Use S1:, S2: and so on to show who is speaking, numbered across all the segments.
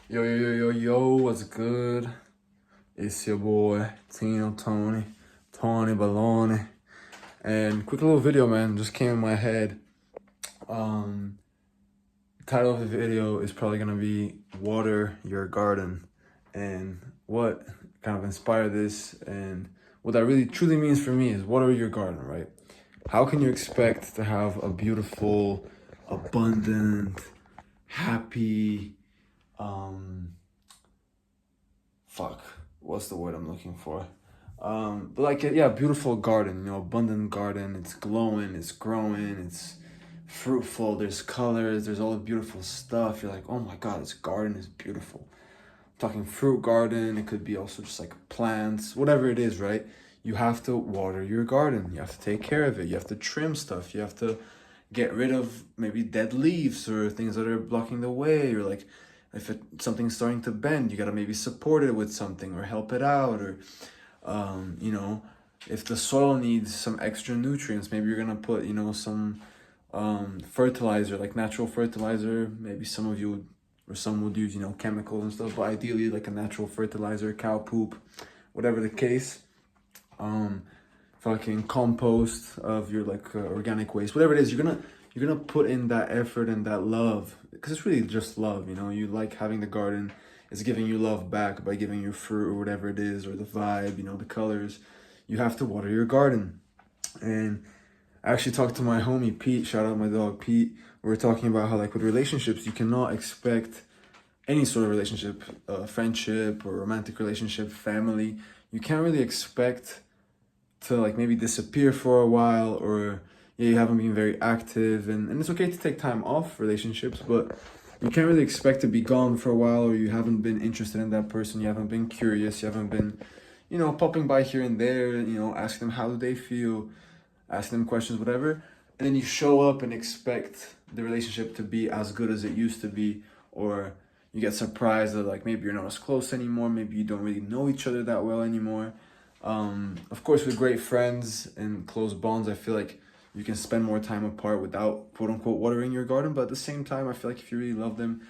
S1: Yo, yo, yo, yo, yo, what's good? It's your boy, Tony Baloney. And quick little video, man, just came in my head. Um, Title of the video is probably gonna be Water Your Garden. And what kind of inspired this and what that really truly means for me is water your garden, right? How can you expect to have a beautiful, abundant, happy, um, fuck, what's the word I'm looking for? But like, yeah, beautiful garden, abundant garden. It's glowing, it's growing, it's fruitful. There's colors, there's all the beautiful stuff. You're like, oh my God, this garden is beautiful. I'm talking fruit garden. It could be also just like plants, whatever it is, right? You have to water your garden. You have to take care of it. You have to trim stuff. You have to get rid of maybe dead leaves or things that are blocking the way, or like if something's starting to bend, you gotta maybe support it with something or help it out, or you know, if the soil needs some extra nutrients, maybe you're gonna put, some fertilizer, like natural fertilizer. Maybe some of you or some would use, chemicals and stuff, but ideally like a natural fertilizer, cow poop, whatever the case. Um, Fucking compost of your like organic waste, whatever it is. You're gonna put in that effort and that love, because it's really just love. You like having the garden. It's giving you love back by giving you fruit or whatever it is, or the vibe, the colors. You have to water your garden. And I actually talked to my homie Pete. Shout out my dog Pete. We were talking about how, like, with relationships, you cannot expect any sort of relationship, friendship or romantic relationship, family. You can't really expect to, like, maybe disappear for a while, or yeah, you haven't been very active, and it's okay to take time off relationships, but you can't really expect to be gone for a while, or you haven't been interested in that person, you haven't been curious, you haven't been, popping by here and there, asking them how do they feel, asking them questions, whatever. And then you show up and expect the relationship to be as good as it used to be, or you get surprised that, like, maybe you're not as close anymore, maybe you don't really know each other that well anymore. Of course, with great friends and close bonds, I feel like you can spend more time apart without quote unquote watering your garden. But at the same time, I feel like if you really love them,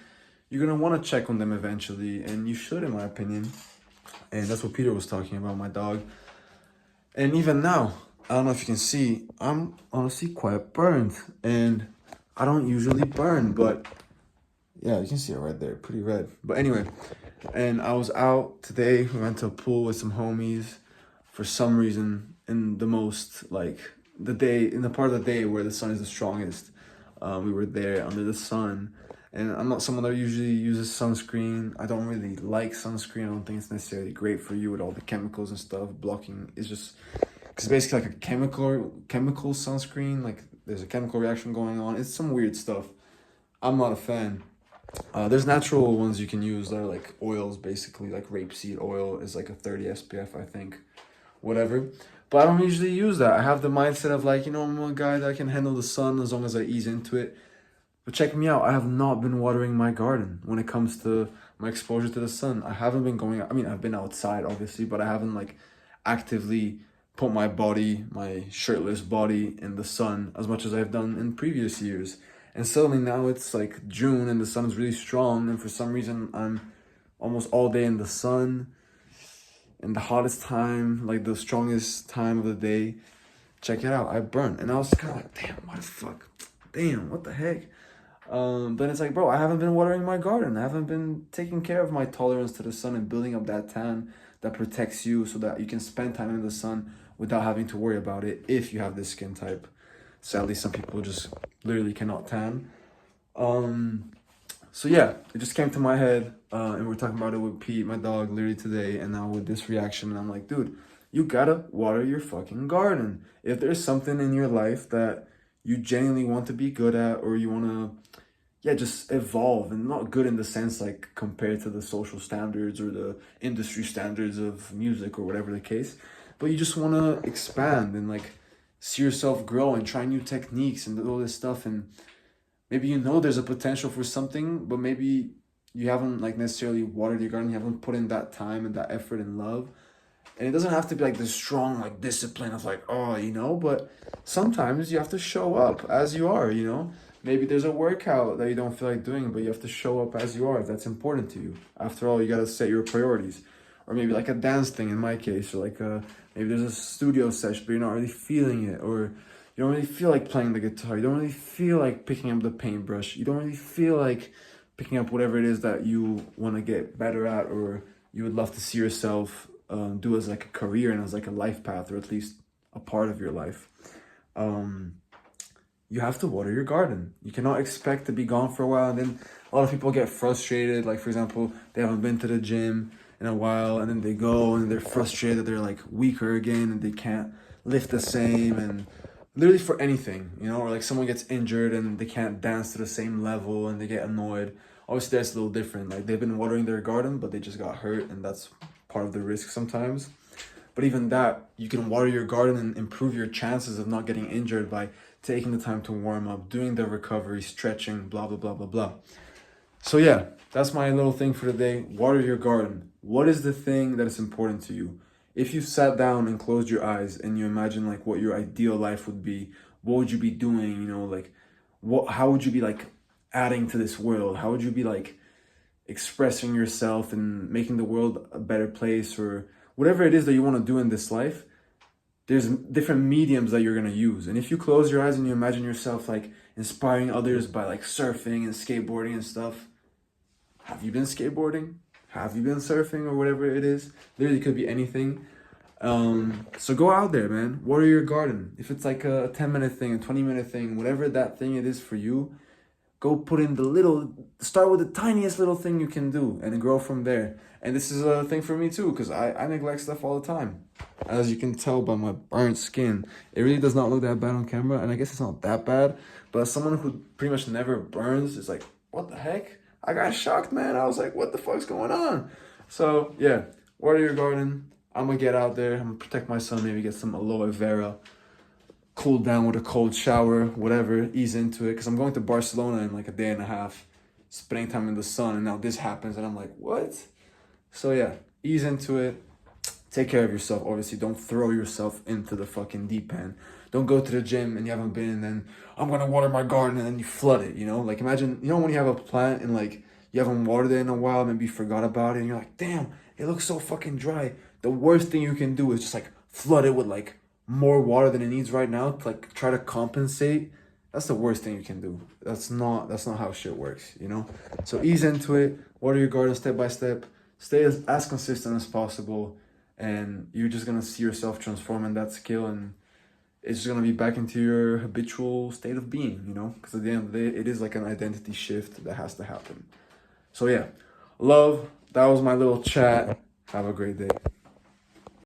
S1: you're gonna want to check on them eventually, and you should, in my opinion. And that's what Peter was talking about, my dog. And even now, I don't know if you can see, I'm honestly quite burned, and I don't usually burn, but yeah, you can see it right there, pretty red. But anyway, and I was out today. We went to a pool with some homies. For some reason, in the most, like, the day, in the part of the day where the sun is the strongest, we were there under the sun. And I'm not someone that usually uses sunscreen. I don't really like sunscreen. I don't think it's necessarily great for you with all the chemicals and stuff. Blocking is just, because basically like a chemical sunscreen. Like, there's a chemical reaction going on. It's some weird stuff. I'm not a fan. There's natural ones you can use that are like oils, basically, like rapeseed oil is like a 30 SPF, I think, whatever. But I don't usually use that. I have the mindset of, like, I'm a guy that can handle the sun as long as I ease into it. But check me out. I have not been watering my garden when it comes to my exposure to the sun. I haven't been going, I mean, I've been outside, obviously, but I haven't, like, actively put my body, my shirtless body, in the sun as much as I've done in previous years. And suddenly now it's like June and the sun is really strong, and for some reason I'm almost all day in the sun, in the hottest time, like the strongest time of the day. Check it out, I burnt. And I was kind of like, damn, what the fuck? Damn, what the heck? But it's like, bro, I haven't been watering my garden. I haven't been taking care of my tolerance to the sun and building up that tan that protects you so that you can spend time in the sun without having to worry about it if you have this skin type. Sadly, some people just literally cannot tan. So yeah, it just came to my head, and we're talking about it with Pete, my dog, literally today, and now with this reaction, and I'm like, dude, you gotta water your fucking garden. If there's something in your life that you genuinely want to be good at, or you wanna, yeah, just evolve, and not good in the sense like compared to the social standards or the industry standards of music or whatever the case, but you just wanna expand and, like, see yourself grow and try new techniques and all this stuff, and maybe there's a potential for something, but maybe you haven't, like, necessarily watered your garden, you haven't put in that time and that effort and love. And it doesn't have to be like this strong, like, discipline of, like, oh, but sometimes you have to show up as you are. Maybe there's a workout that you don't feel like doing, but you have to show up as you are if that's important to you. After all, you gotta set your priorities. Or maybe like a dance thing in my case, or like maybe there's a studio session, but you're not really feeling it, or you don't really feel like playing the guitar. You don't really feel like picking up the paintbrush. You don't really feel like picking up whatever it is that you want to get better at, or you would love to see yourself do as like a career and as like a life path, or at least a part of your life. You have to water your garden. You cannot expect to be gone for a while, and then a lot of people get frustrated. Like, for example, they haven't been to the gym in a while, and then they go and they're frustrated that they're like weaker again and they can't lift the same, and literally for anything, you know, or like someone gets injured and they can't dance to the same level and they get annoyed. Obviously, that's a little different. Like, they've been watering their garden, but they just got hurt, and that's part of the risk sometimes. But even that, you can water your garden and improve your chances of not getting injured by taking the time to warm up, doing the recovery, stretching, blah, blah, blah, blah, blah. So yeah, that's my little thing for today. Water your garden. What is the thing that is important to you? If you sat down and closed your eyes and you imagine like what your ideal life would be, what would you be doing? You know, like how would you be like adding to this world? How would you be like expressing yourself and making the world a better place, or whatever it is that you want to do in this life? There's different mediums that you're going to use. And if you close your eyes and you imagine yourself like inspiring others by like surfing and skateboarding and stuff, have you been skateboarding? Have you been surfing, or whatever it is? Literally could be anything. So go out there, man. Water your garden. If it's like a 10-minute thing, a 20-minute thing, whatever that thing it is for you, go put in start with the tiniest little thing you can do and grow from there. And this is a thing for me too, because I neglect stuff all the time. As you can tell by my burnt skin, it really does not look that bad on camera, and I guess it's not that bad. But as someone who pretty much never burns, it's like, what the heck? I got shocked, man. I was like, what the fuck's going on? So yeah, water your garden. I'm gonna get out there. I'm gonna protect my son, maybe get some aloe vera, cool down with a cold shower, whatever, ease into it. Because I'm going to Barcelona in like a day and a half, spending time in the sun, and now this happens, and I'm like, what? So yeah, ease into it. Take care of yourself. Obviously, don't throw yourself into the fucking deep end. Don't go to the gym and you haven't been, and then I'm gonna water my garden, and then you flood it, you know? Like, imagine, you know, when you have a plant and like you haven't watered it in a while, maybe you forgot about it, and you're like, damn, it looks so fucking dry. The worst thing you can do is just like flood it with like more water than it needs right now to like try to compensate. That's the worst thing you can do. That's not how shit works, you know? So ease into it, water your garden step by step, stay as consistent as possible, and you're just gonna see yourself transform in that skill, and it's just gonna be back into your habitual state of being, you know? Because at the end of the day, it is like an identity shift that has to happen. So yeah, love, that was my little chat. Have a great day.